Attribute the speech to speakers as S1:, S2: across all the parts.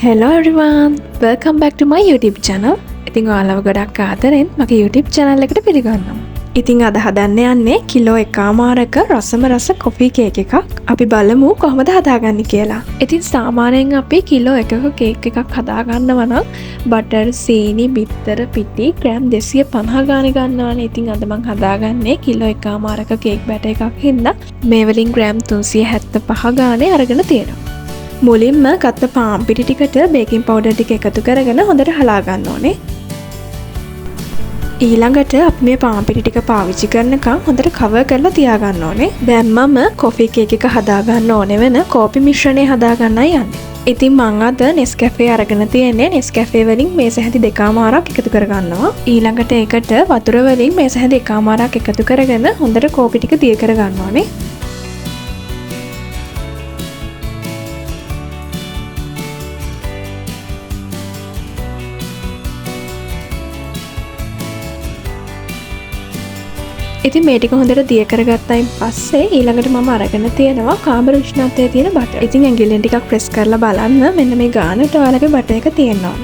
S1: Hello everyone, welcome back to my YouTube channel. ඉතින් ඔයාලව ගොඩක් ආදරෙන් මගේ YouTube channel එකට පිළිගන්නවා. ඉතින් අද හදන්න යන්නේ කිලෝ 1.5ක රසම රස කොෆි කේක් එකක්. අපි බලමු කොහොමද හදාගන්නේ කියලා. ඉතින් සාමාන්‍යයෙන් අපි කිලෝ 1ක කේක් එකක් හදාගන්නවා නම් බටර්, සීනි, බිත්තර, පිටි ග්‍රෑම් 250 ගානේ ගන්නවානේ. ඉතින් අද මම හදාගන්නේ කිලෝ 1.5ක කේක් බැටර් එකක් හින්දා මේ වලින් ග්‍රෑම් 375 ගානේ අරගෙන තියෙනවා. මුලින්ම ගත්ත පාන් පිටි ටිකට බේකින් පවුඩර් ටික එකතු කරගෙන හොඳට හලා ගන්න ඕනේ. ඊළඟට අපි මේ පාන් පිටි ටික පාවිච්චි කරනකම් හොඳට කවර් කරලා තියාගන්න ඕනේ. දැන් මම කොෆි කේක් එක හදාගන්න ඕනේ වෙන කෝපි මිශ්‍රණය හදාගන්නයි යන්නේ. ඉතින් මම අද Nescafe අරගෙන තියෙන්නේ. Nescafe වලින් මේස හැටි 2.5ක් එකතු කරගන්නවා. ඊළඟට ඒකට වතුර වලින් මේස හැටි 1.5ක් එකතු කරගෙන හොඳට කෝපි ටික දිය කරගන්න ඕනේ. ඉතින් මේ ටික හොඳට දිය කරගත්තයින් පස්සේ ඊළඟට මම අරගෙන තියෙනවා කාමර උෂ්ණත්වයේ තියෙන බටර්. ඉතින් ඇඟිල්ලෙන් ටිකක් ප්‍රෙස් කරලා බලන්න මෙන්න මේ ගානට ඔයාලගේ බටර් එක තියෙනවා.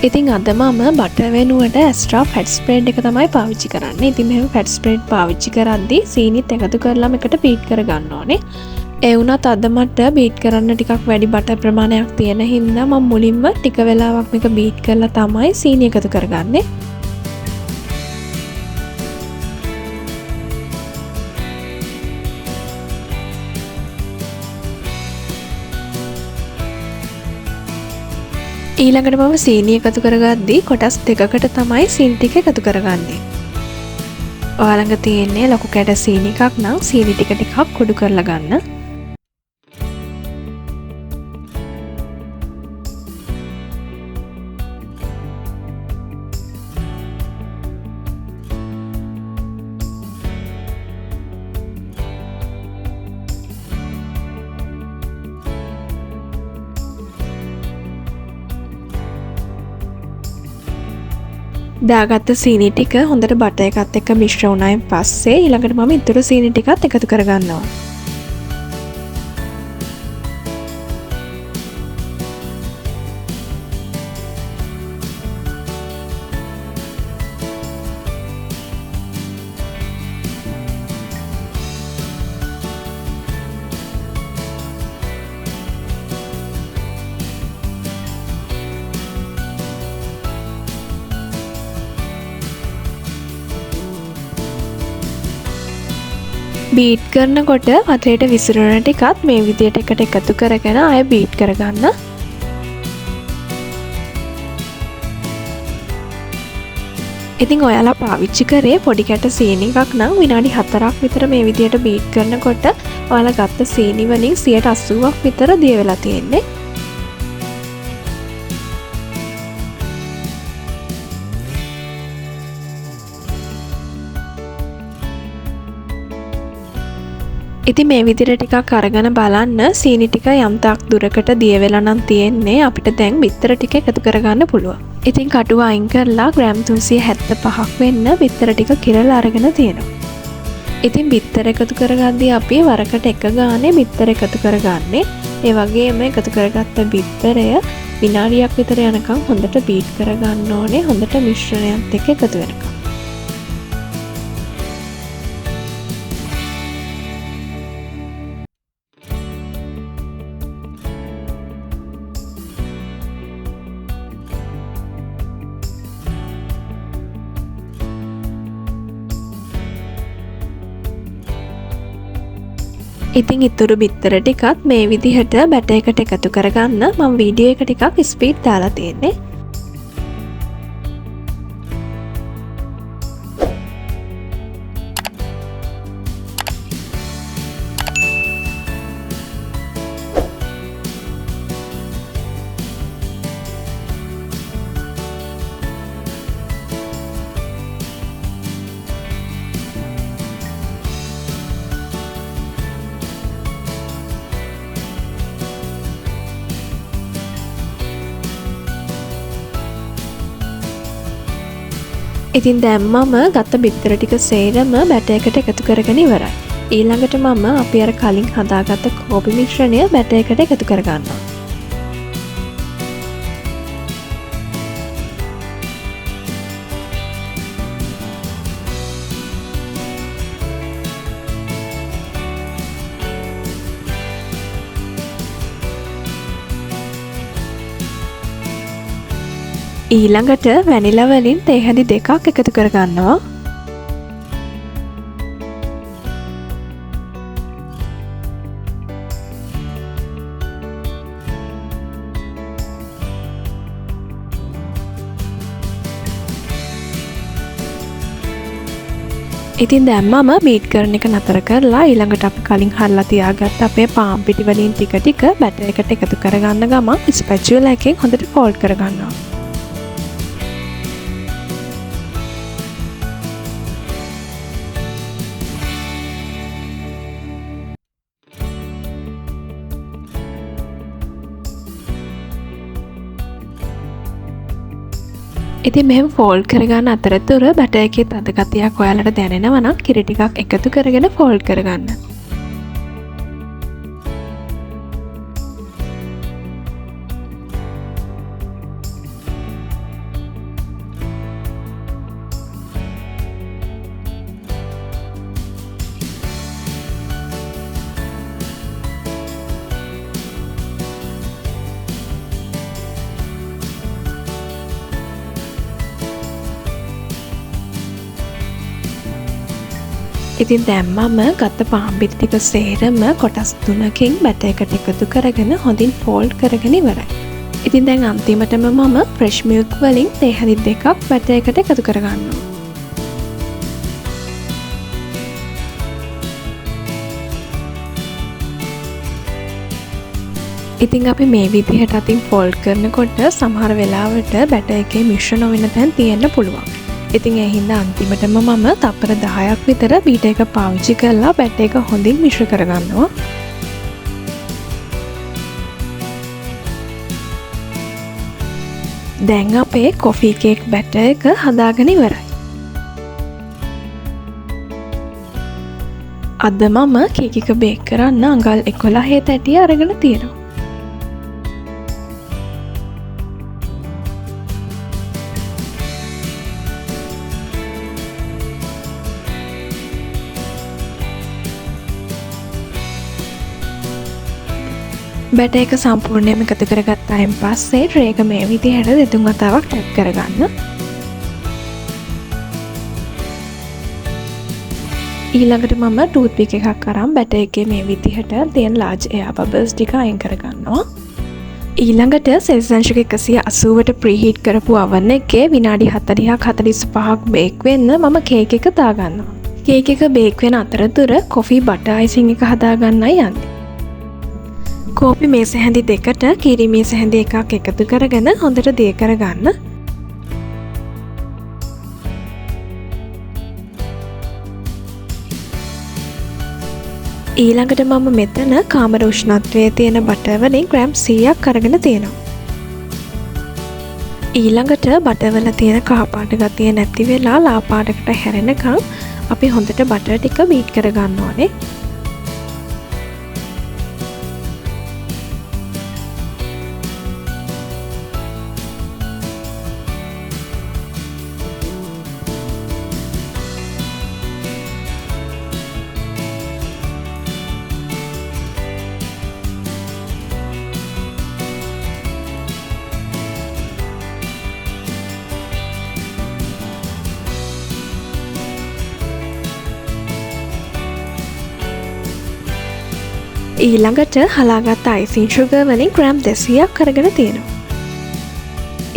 S1: ඉතින් අද මම බටර් වෙනුවට ඇස්ට්‍රා ෆැට් ස්ප්‍රෙඩ් එක තමයි පාවිච්චි කරන්නේ. ඉතින් මෙහෙම ෆැට් ස්ප්‍රෙඩ් පාවිච්චි කරද්දී සීනිත් එකතු කරලාම එකට බීට් කරගන්න ඕනේ. ඒ වුණත් අද මට බීට් කරන්න ටිකක් වැඩි බටර් ප්‍රමාණයක් තියෙන හින්දා මම මුලින්ම ටික වෙලාවක් මේක බීට් කරලා තමයි සීනි එකතු කරගන්නේ. ඊළඟට මම සීනි එකතු කරගද්දී කොටස් දෙකකට තමයි සීනි ටික එකතු කරගන්නේ. ඔයාලඟ තියෙන්නේ ලොකු කැට සීනි එකක් නම් සීනි ටික ටිකක් කුඩු කරලා ගන්න. දාගත්ත සීනි ටික හොඳට බටර් එකත් එක්ක මිශ්‍ර වුණායින් පස්සේ ඊළඟට මම ඉතුරු සීනි ටිකත් එකතු කරගන්නවා. බීට් කරනකොට වතුරේට විසිරුණ ටිකත් මේ විදියට එකට එකතු කරගෙන ආයෙ බීට් කරගන්න. ඉතින් ඔයාලා පාවිච්චි කරේ පොඩි කැට සීනි එකක් නම් විනාඩි 4ක් විතර මේ විදියට බීට් කරනකොට ඔයාලා ගත්ත සීනි වලින් 80ක් විතර දිය වෙලා තියෙන්නේ. ඉතින් මේ විදිහට ටිකක් අරගෙන බලන්න සීනි ටික යම් තාක් දුරකට දිය වෙලා නම් තියෙන්නේ අපිට දැන් බිත්තර ටික එකතු කරගන්න පුළුවන්. ඉතින් කටුව අයින් කරලා ග්‍රෑම් 375ක් වෙන්න බිත්තර ටික කිරලා අරගෙන තියෙනවා. ඉතින් බිත්තර එකතු කරගද්දී අපි වරකට එක ගානේ බිත්තර එකතු කරගන්නේ. ඒ වගේම එකතු කරගත්ත බිත්තරය විනාඩියක් විතර යනකම් හොඳට බීට් කරගන්න ඕනේ. හොඳට මිශ්‍රණයත් එක්ක එකතු වෙනකම්. ඉතින් ඉතුරු බිත්තර ටිකත් මේ විදිහට බැටර් එකට එකතු කරගන්න මම වීඩියෝ එක ටිකක් ස්පීඩ් දාලා තියෙන්නේ. ඉතින් දැන් මම ගත්ත බිත්තර ටික සේරම බැටර් එකට එකතු කරගෙන ඉවරයි. ඊළඟට මම අපි අර කලින් හදාගත්ත කෝපි මිශ්‍රණය බැටර් එකට එකතු කරගන්නවා. ඊළඟට වැනිලා වලින් තේ හැඳි 2ක් එකතු කරගන්නවා. ඉතින් දැන් මම බීට් කරන එක නතර කරලා ඊළඟට අපි කලින් හරලා තියාගත්ත අපේ පාන් පිටි වලින් ටික ටික බැටර් එකට එකතු කරගන්න ගමන් ස්පැචුලා එකෙන් හොඳට ෆෝල්ඩ් කරගන්නවා. ඉතින් මෙහෙම ෆෝල්ඩ් කරගන්න අතරතුර බැටර් එකේ තද ගතියක් ඔයාලට දැනෙනවා නම් කිරි ටිකක් එකතු කරගෙන ෆෝල්ඩ් කරගන්න. ඉතින් දැන් මම ගත්ත පාන් පිටි ටික සේරම කොටස් 3කින් බැටර් එකට එකතු කරගෙන හොඳින් ෆෝල්ඩ් කරගෙන ඉවරයි. ඉතින් දැන් අන්තිමටම මම ෆ්‍රෙෂ් මිල්ක් වලින් තේ හැඳි 2ක් බැටර් එකට එකතු කරගන්නවා. ඉතින් අපි මේ විදිහට අතින් ෆෝල්ඩ් කරනකොට සමහර වෙලාවට බැටර් එකේ මිශ්‍ර නොවන තැන් තියෙන්න පුළුවන්. ඉතින් ඒ හින්දා අන්තිමටම මම තප්පර 10ක් විතර බීටර් එක පාවිච්චි කරලා බැටර් එක හොඳින් මිශ්‍ර කරගන්නවා. දැන් අපේ කොෆි කේක් බැටර් එක හදාගෙන ඉවරයි. අද මම කේක් එක බේක් කරන්න අඟල් 11 තැටිය අරගෙන තියෙනවා. බැටර් එක සම්පූර්ණයෙන්ම එකතු කරගත්තායින් පස්සේ ට්‍රේ එක මේ විදිහට දෙතුන් වතාවක් ටැප් කරගන්න. ඊළඟට මම ටූත් පික් එකක් අරන් බැටර් එකේ මේ විදිහට තියෙන ලාර්ජ් එයාර් බබල්ස් ටික අයින් කරගන්නවා. ඊළඟට සෙල්සියස් අංශක 180ට ප්‍රීහීට් කරපු oven එකේ විනාඩි 40ක් 45ක් බේක් වෙන්න මම කේක් එක දාගන්නවා. කේක් එක බේක් වෙන අතරතුර කොෆි බටර් අයිසිං එක හදාගන්නයි යන්නේ. කෝපි මේස හැඳි 2ට කිරි මේස හැඳි 1ක් එකතු කරගෙන හොඳට දිය කරගන්න. ඊළඟට මම මෙතන කාමර උෂ්ණත්වයේ තියෙන බටර් වලින් ග්‍රෑම් 100ක් අරගෙන තියෙනවා. ඊළඟට බටර් වල තියෙන කහ පාට ගතිය නැති වෙලා ලා පාටකට හැරෙනකම් අපි හොඳට බටර් ටික බීට් කරගන්න ඕනේ. ඊළඟට හලාගත් අයිසින් ෂුගර් වලින් ග්‍රෑම් 200ක් අරගෙන තියෙනවා.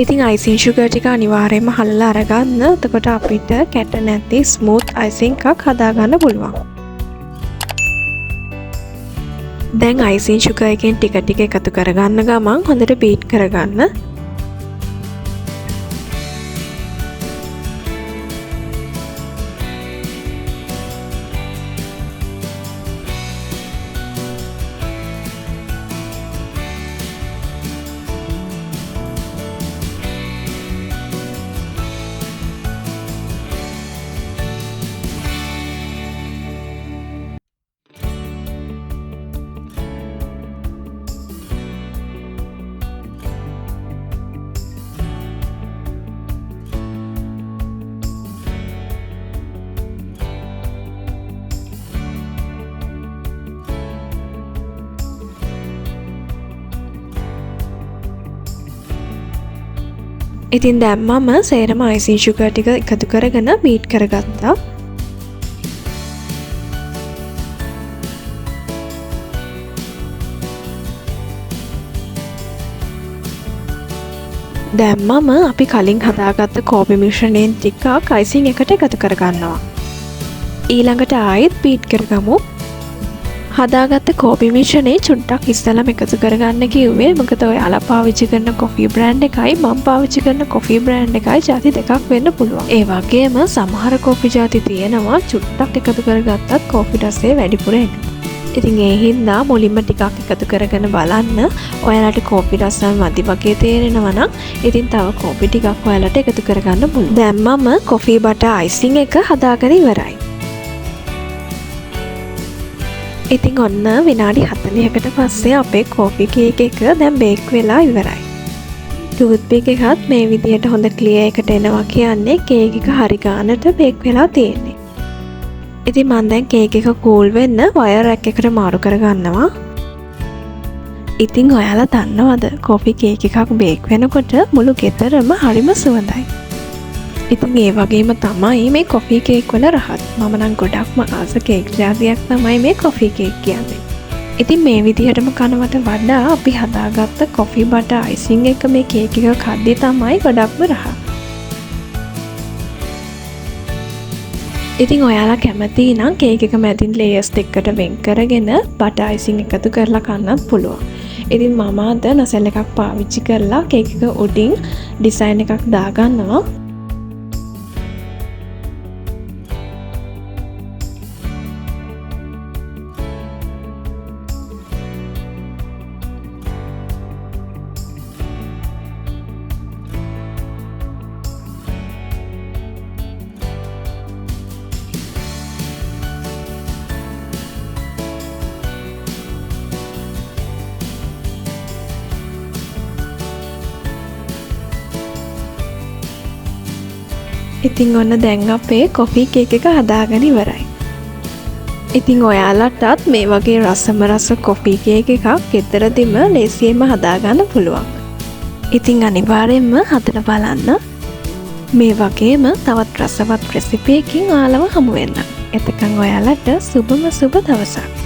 S1: ඉතින් අයිසින් ෂුගර් ටික අනිවාර්යයෙන්ම හලලා අරගන්න. එතකොට අපිට කැට නැති ස්මූත් අයිසින් එකක් හදාගන්න පුළුවන්. දැන් අයිසින් ෂුගර් එකෙන් ටික ටික එකතු කරගන්න ගමන් හොඳට බීට් කරගන්න. ඉතින් දැන් මම සේරම icing sugar ටික එකතු කරගෙන බීට් කරගත්තා. දැන් මම අපි කලින් හදාගත්ත කෝපි මිශ්‍රණයෙන් ටිකක් icing එකට එකතු කරගන්නවා. ඊළඟට ආයෙත් බීට් කරගමු. හදාගත්ත කෝපි මිශ්‍රණේ චුට්ටක් ඉස්සෙල්ලාම එකතු කරගන්න කිව්වේ මොකද ඔයාලා පාවිච්චි කරන කොෆි බ්‍රෑන්ඩ් එකයි මම පාවිච්චි කරන කොෆි බ්‍රෑන්ඩ් එකයි ಜಾති දෙකක් වෙන්න පුළුවන්. ඒ වගේම සමහර කොෆි ಜಾති තියෙනවා චුට්ටක් එකතු කරගත්තත් කොෆි රසය වැඩිපුර එනවා. ඉතින් ඒ හින්දා මුලින්ම ටිකක් එකතු කරගෙන බලන්න. ඔයාලට කෝපි රස මදි වගේ තේරෙනවා නම් ඉතින් තව කෝපි ටිකක් ඔයාලට එකතු කරගන්න පුළුවන්. දැන් මම කොෆි බටර් අයිසිං එක හදාගෙන ඉවරයි. ඉතින් ඔන්න විනාඩි 40කට පස්සේ අපේ කෝපි කේක් එක දැන් බේක් වෙලා ඉවරයි. ටූත්පික් එකත් මේ විදිහට හොඳ ක්ලියර් එකට එනවා කියන්නේ කේක් එක හරි ගානට බේක් වෙලා තියෙන්නේ. ඉතින් මම දැන් කේක් එක කූල් වෙන්න වයර් රැක් එකට මාරු කරගන්නවා. ඉතින් ඔයාලා දන්නවද කොෆි කේක් එකක් බේක් වෙනකොට මුළු ගෙදරම හරිම සුවඳයි. ඉතින් ඒ වගේම තමයි මේ කොෆි කේක් වල රහත්. මම නම් ගොඩක්ම ආස කේක් ජාතියක් තමයි මේ කොෆි කේක් කියන්නේ. ඉතින් මේ විදිහටම කනවට වඩා අපි හදාගත්ත කොෆි බටර් අයිසිං එක මේ කේක් එක කද්දී තමයි ගොඩක්ම රහත්. ඉතින් ඔයාලා කැමති නම් කේක් එක මැදින් ලේයර්ස් දෙකකට වෙන් කරගෙන බටර් අයිසිං එකතු කරලා කන්නත් පුළුවන්. ඉතින් මම අද නසල් එකක් පාවිච්චි කරලා කේක් එක උඩින් ඩිසයින් එකක් දාගන්නවා. ඉතින් ඔන්න දැන් අපේ කොෆි කේක් එක හදාගෙන ඉවරයි. ඉතින් ඔයාලටත් මේ වගේ රසම රස කොෆි කේක් එකක් ගෙදරදීම ලේසියෙන්ම හදාගන්න පුළුවන්. ඉතින් අනිවාර්යෙන්ම හදලා බලන්න. මේ වගේම තවත් රසවත් රෙසිපි එකකින් ඔයාලව හමු වෙන්න. එතකන් ඔයාලට සුබම සුබ දවසක්.